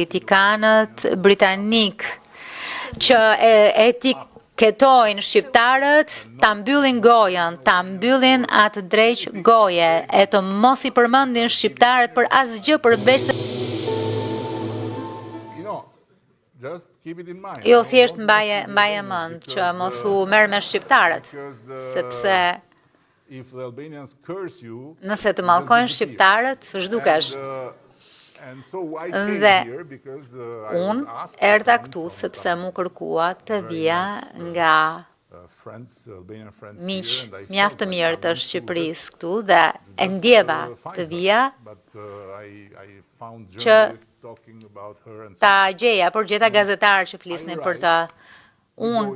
Politikanët britanik që etiketojnë shqiptarët, ta mbyllin gojën, ta mbyllin atë dreq goje, e të mos i përmendin shqiptarët për asgjë përveç se jo thjesht mbaje mend që mos u merr me shqiptarët, sepse nëse të mallkojnë shqiptarët, zhdukesh. Dhe unë erdha këtu sepse mu kërkua të vija nga miq mjaft të mirë të Shqipërisë këtu dhe e ndjeva të vija që ta gjeja, por gjeta gazetarë që flisnin për të. Unë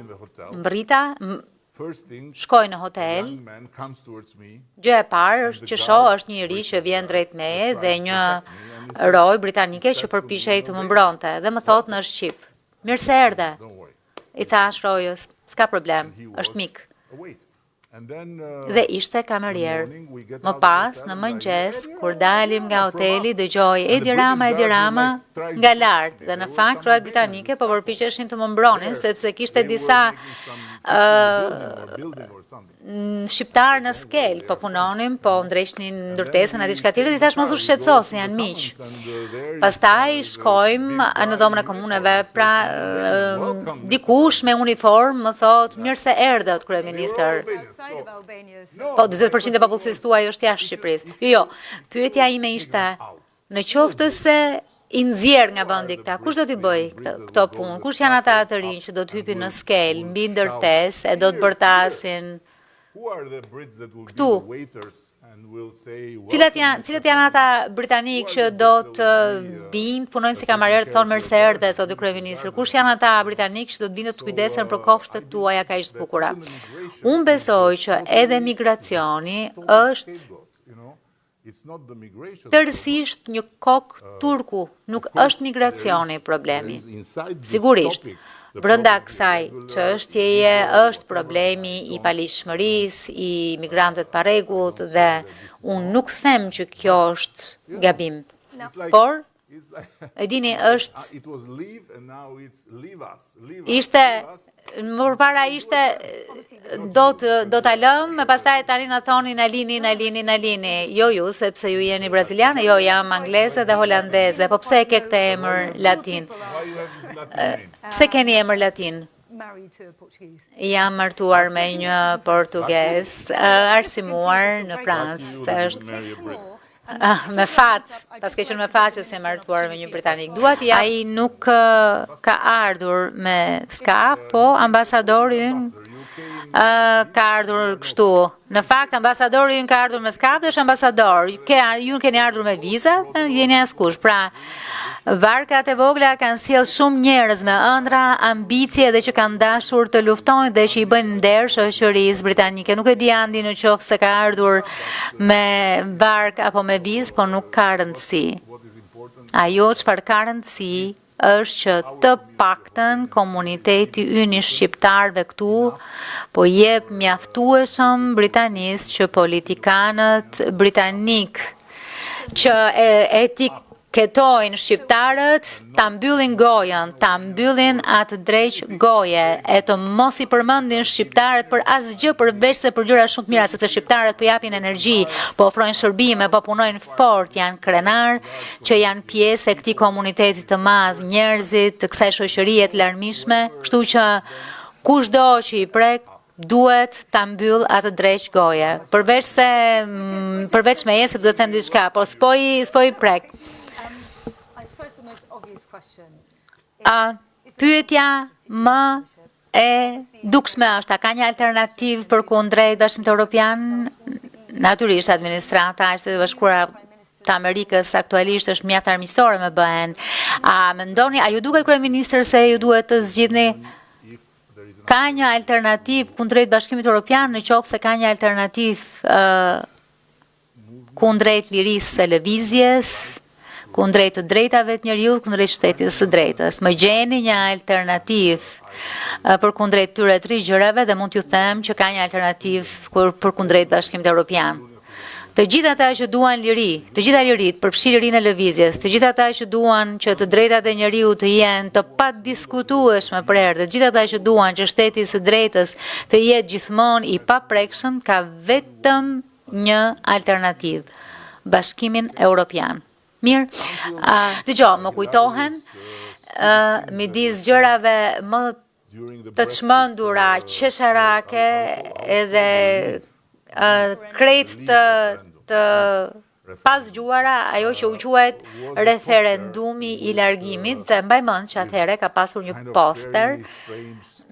mbrita, shkoj në hotel, gjë e parë është që shoh është një njerëz që vjen drejt meje dhe një roj britanike që përpiqej të më mbronte dhe më thot në shqip: "Mirë se erdhe." I thash rojës: "S'ka problem, është mik." Dhe ishte kamerier. Më pas, në mëngjes, kur dalim nga hoteli, dëgjoj Edi Rama nga lartë. Dhe në fakt, rojet britanike po përpiqeshin të më mbronin, sepse kishte disa shqiptar në skel, po punonin, po ndreshnin ndërtesën e diçka tjetër, i thash mos u shqetëso se janë miq. Pastaj shkojmë në dhomën e komuneve, pra dikush me uniformë më thot: "Mirë se erdhët, kryeministër." Po 40% e popullsisë tuaj është jashtë Shqipërisë. Jo, pyetja ime ishte: në qoftë se i nxjerr nga vendi këta, kush do t'i bëj këto punë? Kush janë ata të rinj që do të hypin në skel, mbi ndërtesë e do të bërtasin këtu? Cilat janë ata britanikë që do të vinë, punojnë si kamarier, thonë mirë se erdhe, zotë kryeministër? Kush janë ata britanikë që do të vinë të kujdesen për kopshtet tuaja kaq të bukura? Unë besoj që edhe migracioni është tërësisht një kokë turku, nuk është migracioni problemi. Sigurisht, brenda kësaj çështjeje është problemi i paligjshmërisë, i migrantëve pa rregullt dhe unë nuk them që kjo është gabim. Por e dini, më përpara ishte do ta lëm, e pastaj tani na thoni na lini. Jo ju, sepse ju jeni braziliane, jo jam angleze dhe holandeze. Po pse e ke këtë emër latin? Pse keni emër latin? Jam martuar me një portugez, arsimuar në Francë. Me fat, pas ke qenë me fat që se martuar me një britanik. Ai nuk ka ardhur me ska, po ambasadori ynë ka ardhur kështu. Në fakt, ambasadori ynë ka ardhur me ska dhe është ambasador. Ju keni ardhur me viza, jeni askush. Pra, varkat e vogla kanë sjell shumë njerëz me ëndra, ambicie dhe që kanë dashur të luftojnë dhe që i bëjnë nder shoqërisë britanike. Nuk e di Andi në qoftë se ka ardhur me vark apo me vizë, po nuk ka rëndësi. Ajo çfarë ka rëndësi është që të paktën komuniteti ynë i shqiptarëve këtu po jep mjaftueshëm Britanisë që politikanët britanik që etiketojnë shqiptarët, ta mbyllin gojën, ta mbyllin atë dreq goje, e të mos i përmendin shqiptarët për asgjë përveç se për gjëra shumë të mira, sepse shqiptarët po japin energji, po ofrojnë shërbime, po punojnë fort, janë krenar, që janë pjesë e këtij komuniteti të madh, njerëzit të kësaj shoqërie të larmishme, kështu që kushdo që i prek duhet ta mbyll atë dreq goje. Përveç me jesë do të them diçka, po s'po i prek. Pyetja më e dukshme është, a ka një alternativë përkundrejt Bashkimit Evropian? Natyrisht, administrata e Shtetit Bashkuara të Amerikës aktualisht është mjaft armiqësore me BE-n. A ju duket, kryeministër, se ju duhet të zgjidhni? Ka një alternativë kundrejt Bashkimit Evropian, në qoftë se ka një alternativë kundrejt lirisë së lëvizjes, kundrejt të drejtave të njerëzit, kundrejt shtetit së drejtës. Më gjeni një alternativë për kundrejt këtyre 3 gjërave dhe mund t'ju them që ka një alternativë për kundrejt Bashkimit Evropian. Të gjithë ata që duan liri, të gjitha lirit, përfshi lirinë e lëvizjes, të gjithë ata që duan që të drejtat e njeriut të jenë të padiskutueshme për herë, të gjithë ata që duan që shteti së drejtës të jetë gjithmonë i paprekshëm, ka vetëm një alternativë: Bashkimin Evropian. Mirë, dëgjoj, më kujtohen midis gjërave më të çmendura, qesharake edhe krejt të pasgjuara, ajo që u quajt referendumi i largimit, dhe mbaj mend që atëherë ka pasur një poster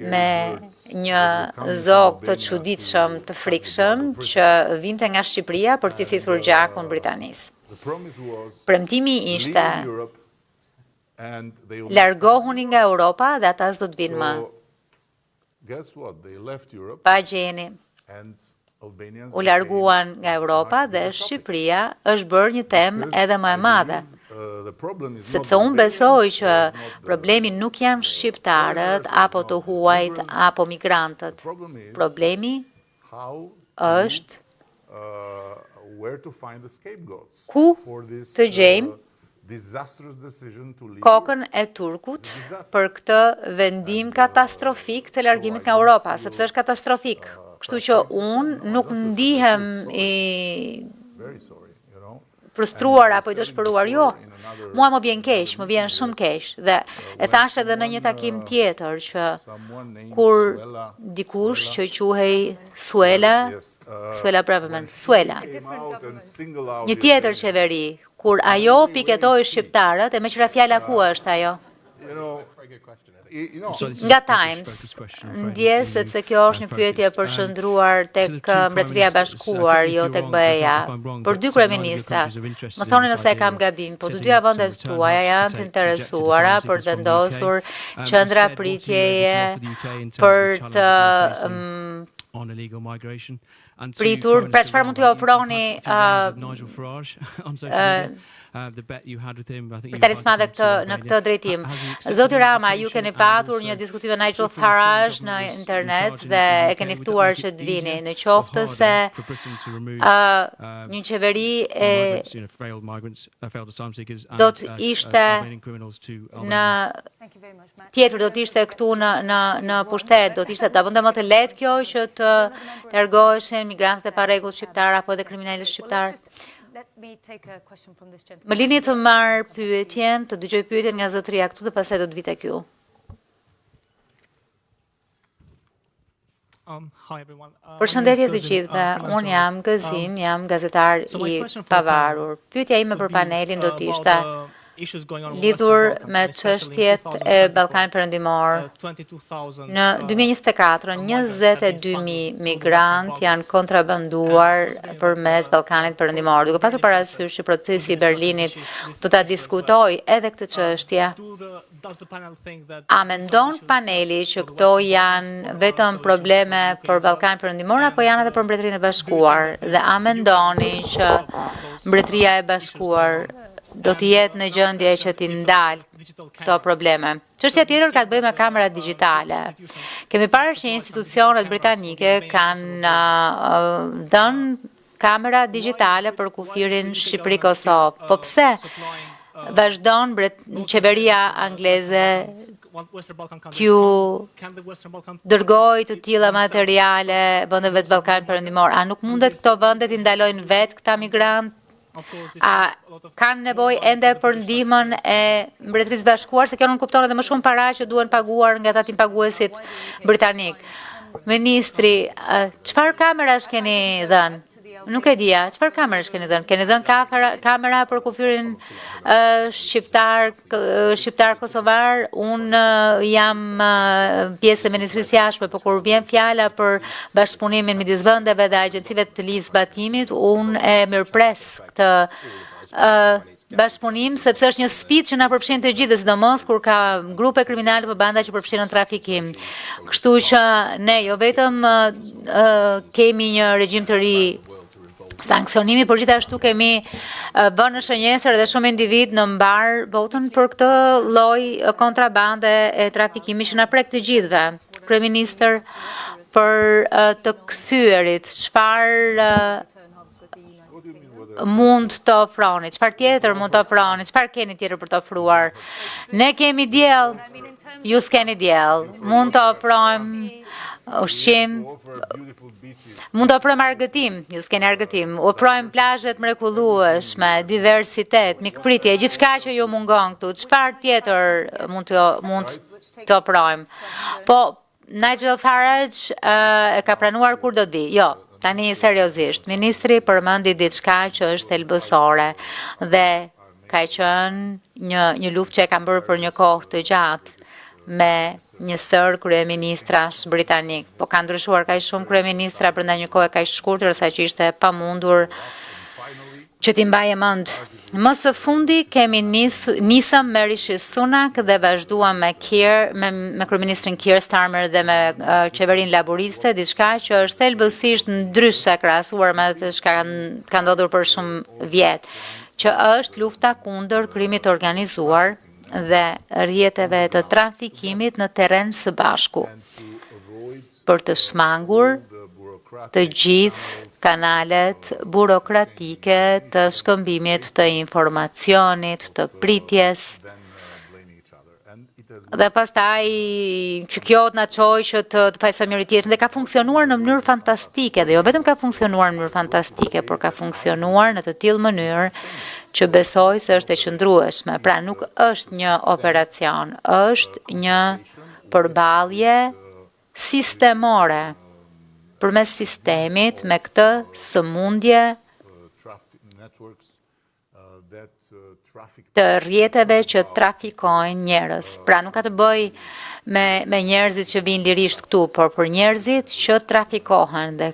me një zog të çuditshëm, të frikshëm, që vinte nga Shqipëria për t'i thithur gjakun Britanisë. Premtimi ishte: largohuni nga Europa dhe ata s'do të vinë më. Pa gjeni. U larguan nga Europa dhe Shqipëria është bërë një temë edhe më e madhe. Sepse unë besoj që problemi nuk janë shqiptarët, apo të huajt, apo migrantët. Problemi është ku të gjejmë kokën e Turkut për këtë vendim katastrofik të largimit nga Europa, sepse është katastrofik. Kështu që unë nuk ndihem i frustruar apo i dëshpëruar, jo. Mua më vjen keq, më vjen shumë keq. Dhe e thash edhe në një takim tjetër që kur dikush që quhej Suela Braverman, Suela, një tjetër qeveri, kur ajo piketoi shqiptarët, e me qëra fjala ku është ajo? Nga Times, ndje sepse kjo është një pyetje përshëndruar tek Mbretëria e Bashkuar, jo tek BE-ja, për dy kryeministrat. Më thoni nëse e kam gabim, po të dyja vendet tuaja janë të interesuara për të vendosur qendra pritjeje për të pritur, pra çfarë mund t'i ofroni për talisman në këtë drejtim. Zoti Rama, ju keni patur një diskutim me Nigel Farage në internet dhe e keni ftuar që të vini, në qoftë se një qeveri do të ishte në tjetër, do të ishte këtu në pushtet, do të ishte ta vënde më të lehtë kjo që të largoheshin migrantët e parregull shqiptar apo edhe kriminalët shqiptar. Më lini të marr pyetjen, të dëgjoj pyetjen nga zotëria këtu dhe pastaj do të vi tek ju. Përshëndetje të gjithëve, unë jam Gëzin, jam gazetar i pavarur. Pyetja ime për panelin do të ishte lidhur me çështjet e Ballkanit Perëndimor. Në 2024, 22.000 migrant janë kontrabanduar përmes Ballkanit Perëndimor. Duke pasur parasysh që procesi i Berlinit do ta diskutojë edhe këtë çështje, a mendon paneli që këto janë vetëm probleme për Ballkanin Perëndimor apo janë edhe për Mbretërinë e Bashkuar? Dhe a mendoni që Mbretëria e Bashkuar do të jetë në gjendje që t'i ndalë këto probleme? Çështja tjetër ka të bëjë me kamerat digjitale. Kemi parë që institucionet britanike kanë dhënë kamera digjitale për kufirin Shqipëri-Kosovë. Po pse vazhdon qeveria angleze t'ju dërgoj të tilla materiale vendeve të Ballkanit Perëndimor? A nuk mundet këto vende t'i ndalojnë vetë këta migrantë? A kanë nevojë ende për ndihmën e Mbretërisë Bashkuar, se kjo nuk kupton edhe më shumë para që duhen paguar nga tatim paguesit britanik? Ministri, çfarë kamerash keni dhënë? Nuk e dija, çfarë kamerash keni dhënë? Keni dhënë kamera për kufirin shqiptar kosovar? Unë jam pjesë e Ministrisë Jashtme, por kur vjen fjala për bashkëpunimin midis vendeve dhe agjencive të lizë batimit, unë e mirëpres këtë bashkëpunim, sepse është një sfidë që na përfshin të gjithë, sidomos kur ka grupe kriminale apo banda që përfshin në trafikim. Kështu që ne jo vetëm kemi një regjim të ri sankcionimi, por gjithashtu kemi vënë në shënjesër dhe shumë individ në mbar botën për këtë lloj kontrabande e trafikimit që na prek të gjithëve. Kryeministër, për të kthyerit, çfarë mund të ofroni? Çfarë tjetër mund të ofroni? Çfarë keni tjetër për të ofruar? Ne kemi diell, ju s'keni diell. Mund të ofrojmë ushqim, mund të ofrojmë argëtim, ju s'keni argëtim. Ofrojmë plazhet mrekullueshme, diversitet, mikpritje, gjithçka që ju mungon këtu. Çfarë tjetër mund të ofrojmë? Po Nigel Farage e ka pranuar kur do të vi? Jo. Tani seriozisht, ministri përmendi diçka që është thelbësore dhe ka qenë një luftë që e kam bërë për një kohë të gjatë me një sër kryeministrash britanik. Po ka ndryshuar kaq shumë kryeministra brenda një kohe kaq shkurtër sa që ishte pamundur që t'i mbaje mend. Më së fundi kemi nisëm me Rishi Sunak dhe vazhduam me kryeministrin Keir Starmer dhe me qeverinë laboriste, diçka që është thelbësisht ndryshe krahasuar me atë që ka ndodhur për shumë vjet, që është lufta kundër krimit organizuar dhe rrjeteve të trafikimit në terren së bashku, për të shmangur të gjithë kanalet burokratike të shkëmbimit të informacionit, të pritjes. Dhe pastaj që kjo të na çojë që të pajsojmë njëri tjetrin dhe ka funksionuar në mënyrë fantastike dhe jo vetëm ka funksionuar në mënyrë fantastike, por ka funksionuar në të tillë mënyrë që besoj se është e qëndrueshme. Pra nuk është një operacion, është një përballje sistemore përmes sistemit me këtë sëmundje të rrjeteve që trafikojnë njerëz. Pra nuk ka të bëj me njerëzit që vinë lirisht këtu, por për njerëzit që trafikohen dhe